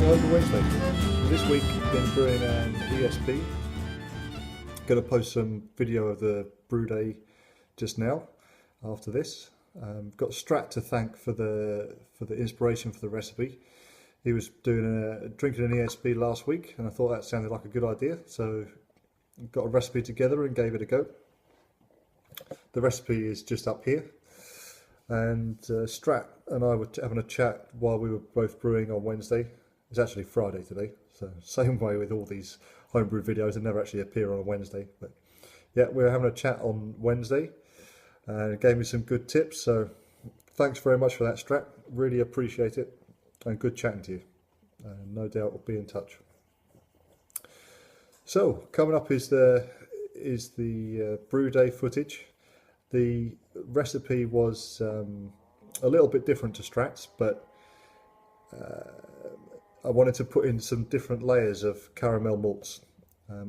Homebrew Wednesday. This week been brewing an ESB. Going to post some video of the brew day just now. After this, got Strat to thank for the inspiration for the recipe. He was drinking an ESB last week, and I thought that sounded like a good idea. So got a recipe together and gave it a go. The recipe is just up here. And Strat and I were having a chat while we were both brewing on Wednesday. It's actually Friday today, so same way with all these homebrew videos, they never actually appear on a Wednesday. But yeah, we were having a chat on Wednesday and it gave me some good tips, so thanks very much for that, Strat. Really appreciate it, and good chatting to you. No doubt we'll be in touch. So coming up is the brew day footage. The recipe was a little bit different to Strat's, but I wanted to put in some different layers of caramel malts.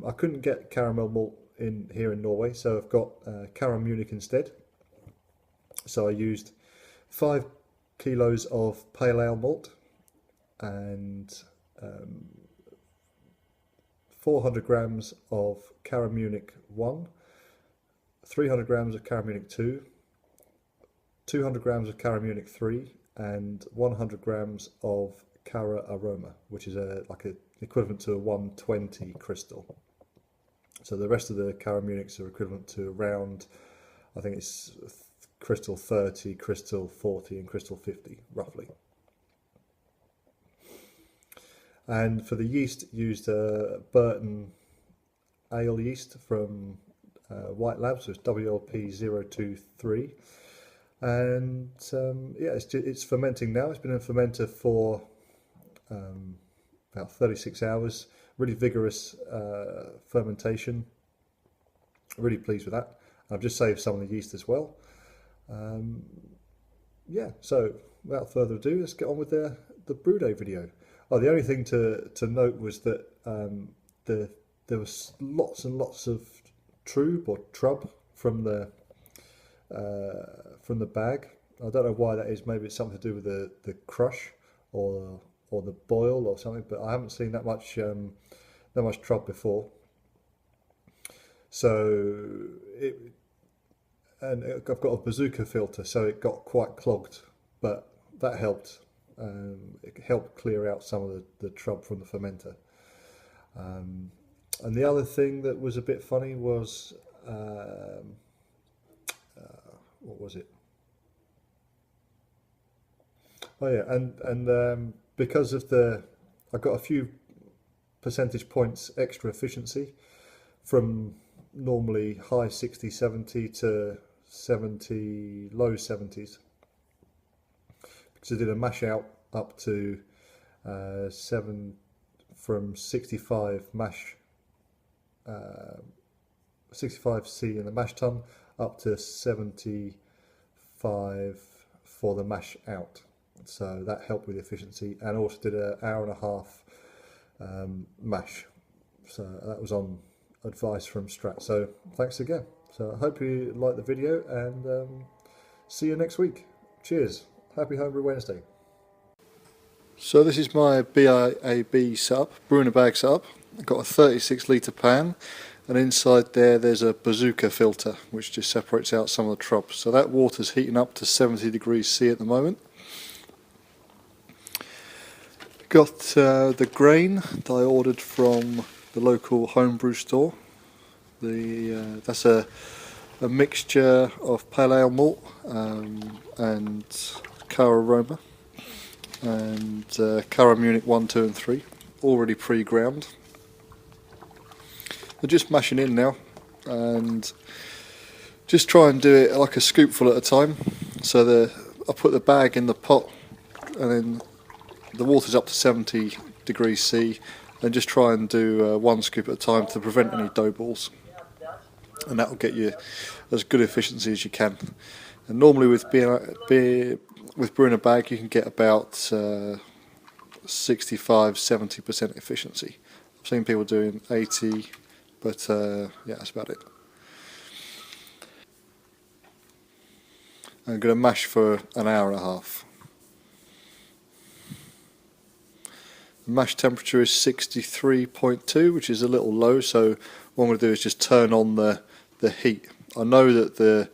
I couldn't get caramel malt here in Norway, so I've got CaraMunich instead. So I used 5 kilos of Pale Ale malt and 400 grams of CaraMunich 1, 300 grams of CaraMunich 2, 200 grams of CaraMunich 3, and 100 grams of CaraAroma, which is like equivalent to a 120 crystal. So the rest of the CaraMunichs are equivalent to around, I think it's crystal 30, crystal 40, and crystal 50, roughly. And for the yeast, used Burton Ale yeast from White Labs, so it's WLP023. And yeah, it's fermenting now. It's been in a fermenter for about 36 hours. Really vigorous fermentation. Really pleased with that. I've just saved some of the yeast as well. Yeah, so without further ado, let's get on with the brew day video. Oh, the only thing to note was that there was lots and lots of trub from the bag. I don't know why that is. Maybe it's something to do with the crush or the boil or something. But I haven't seen that much trub before. So I've got a bazooka filter, so it got quite clogged, but that helped. It helped clear out some of the trub from the fermenter. And the other thing that was a bit funny was what was it? Oh yeah, and because of I got a few percentage points extra efficiency from normally high 60, 70 to 70, low 70s. Because I did a mash out up to 65 mash, 65C in the mash tun, up to 75 for the mash out. So that helped with the efficiency, and also did an hour and a half mash. So that was on advice from Strat. So thanks again. So I hope you like the video, and see you next week. Cheers. Happy Homebrew Wednesday. So this is my BIAB setup, brew in a bag setup. I've got a 36 litre pan, and inside there's a bazooka filter which just separates out some of the trub. So that water's heating up to 70 degrees C at the moment. Got the grain that I ordered from the local homebrew store. That's a mixture of Pale Ale malt and CaraAroma and CaraMunich 1, 2 and 3, already pre-ground. They're just mashing in now, and just try and do it like a scoopful at a time. So I put the bag in the pot, and then the water's up to 70 degrees C, and just try and do 1 scoop at a time to prevent any dough balls, and that will get you as good efficiency as you can. And normally with brewing a bag, you can get about 65-70% efficiency. I've seen people doing 80, but yeah, that's about it. I'm going to mash for an hour and a half. Mash temperature is 63.2, which is a little low, so what I'm going to do is just turn on the heat. I know that the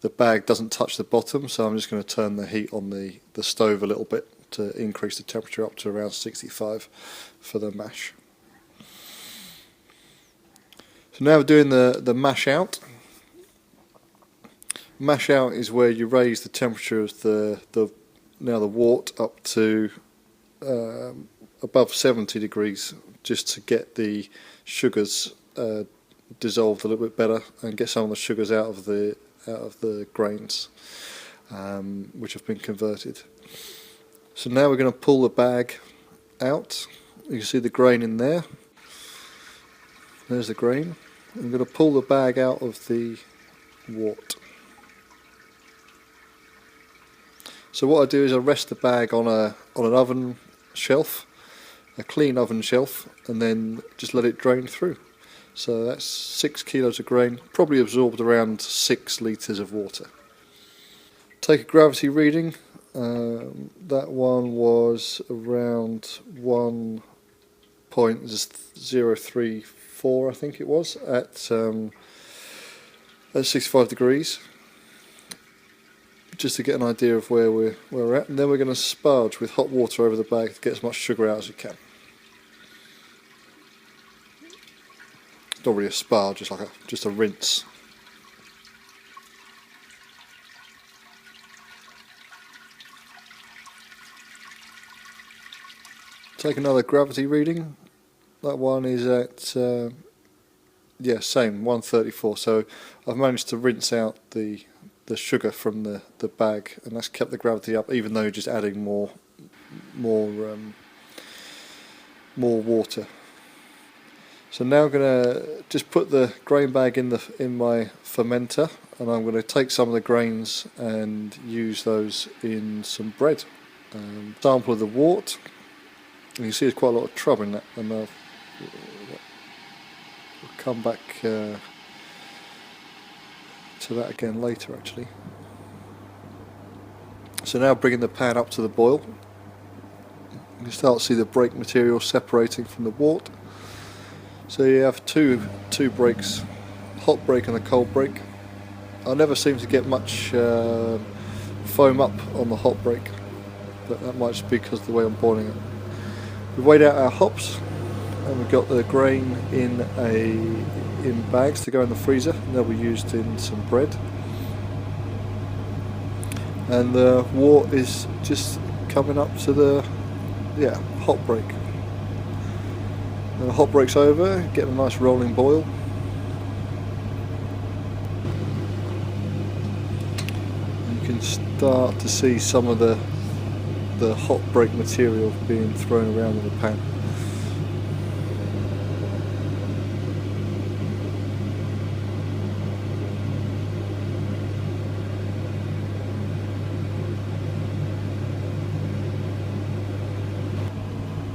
bag doesn't touch the bottom, so I'm just going to turn the heat on the stove a little bit to increase the temperature up to around 65 for the mash. So now we're doing the mash out. Mash out is where you raise the temperature of the wort up to above 70 degrees, just to get the sugars dissolved a little bit better and get some of the sugars out of the grains, which have been converted. So now we're going to pull the bag out. You can see the grain in there. There's the grain. I'm going to pull the bag out of the wort. So what I do is I rest the bag on an oven shelf, a clean oven shelf, and then just let it drain through. So that's 6 kilos of grain, probably absorbed around 6 litres of water. Take a gravity reading. That one was around 1.034, I think it was, at 65 degrees. Just to get an idea of where we're at, and then we're going to sparge with hot water over the bag to get as much sugar out as we can. Not really a sparge, just a rinse. Take another gravity reading. That one is at same 134. So I've managed to rinse out the sugar from the bag, and that's kept the gravity up, even though just adding more water. So now I'm going to just put the grain bag in my fermenter, and I'm going to take some of the grains and use those in some bread. Sample of the wort. You can see there's quite a lot of trouble in that, and we'll come back to that again later actually. So now bringing the pan up to the boil, you can start to see the break material separating from the wort. So you have two breaks, hot break and a cold break. I never seem to get much foam up on the hot break, but that might just be because of the way I'm boiling it. We've weighed out our hops, and we've got the grain in bags to go in the freezer, and they'll be used in some bread. And the wort is just coming up to the hot break. When the hot break's over, get a nice rolling boil. You can start to see some of the hot break material being thrown around in the pan.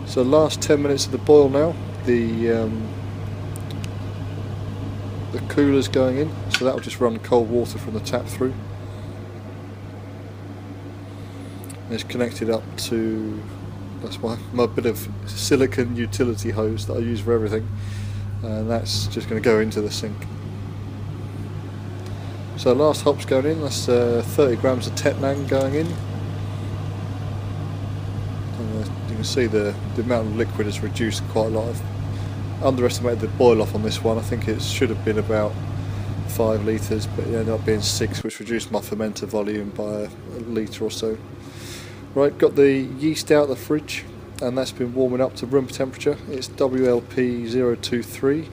So last 10 minutes of the boil now, the cooler's going in, so that will just run cold water from the tap through. It's connected up to, that's my bit of silicone utility hose that I use for everything, and that's just going to go into the sink. So last hop's going in, that's 30 grams of Tettnang going in. And you can see the amount of liquid has reduced quite a lot. I've underestimated the boil off on this one. I think it should have been about 5 litres, but it ended up being 6, which reduced my fermenter volume by a litre or so. Right, got the yeast out of the fridge, and that's been warming up to room temperature. It's WLP 023,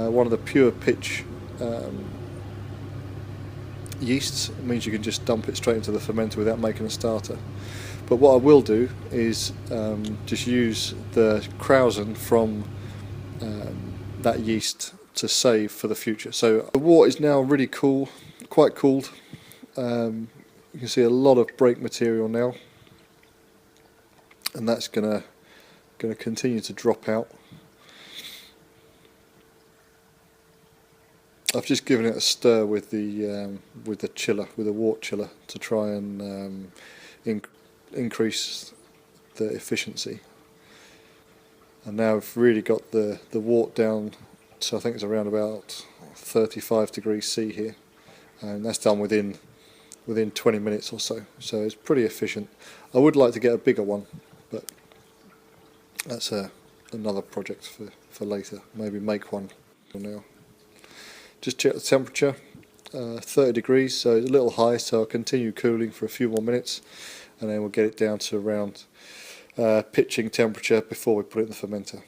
one of the pure pitch yeasts. It means you can just dump it straight into the fermenter without making a starter. But what I will do is just use the Krausen from that yeast to save for the future. So the wort is now really cool, quite cooled. You can see a lot of break material now, and that's gonna continue to drop out. I've just given it a stir with the chiller, with the wort chiller, to try and increase the efficiency. and now I've really got the wort down to, I think it's around about 35 degrees C here, and that's done within 20 minutes or so, so it's pretty efficient. I would like to get a bigger one, but that's another project for later. Maybe make one for now. Just check the temperature, 30 degrees, so it's a little high, so I'll continue cooling for a few more minutes, and then we'll get it down to around pitching temperature before we put it in the fermenter.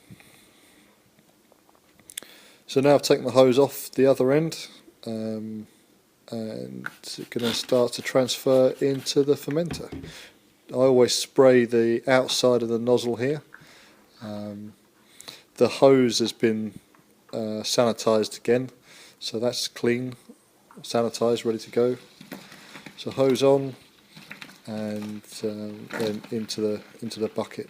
So now I've taken the hose off the other end, and it's going to start to transfer into the fermenter. I always spray the outside of the nozzle here. The hose has been sanitized again, so that's clean, sanitized, ready to go. So hose on, and then into the bucket.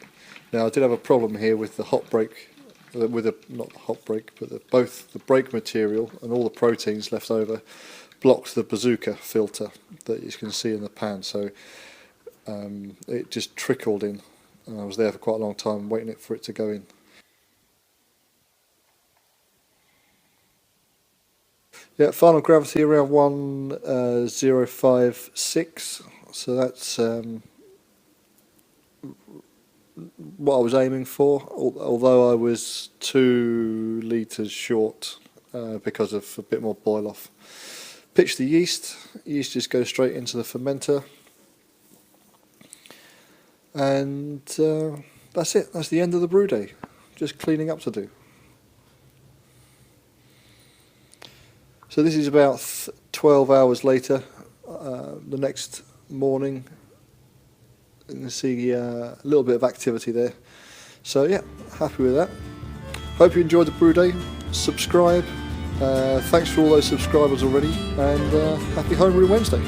Now I did have a problem here with the hot break, not the hot break, but both the brake material and all the proteins left over blocked the bazooka filter that you can see in the pan, so it just trickled in, and I was there for quite a long time waiting for it to go in. Yeah, final gravity around 1,056, so that's what I was aiming for, although I was 2 litres short because of a bit more boil off. Pitch the yeast just goes straight into the fermenter, and that's it, that's the end of the brew day, just cleaning up to do. So this is about 12 hours later, the next morning. You can see a little bit of activity there. So yeah, happy with that. Hope you enjoyed the brew day. Subscribe. Thanks for all those subscribers already, and happy Homebrew Wednesday.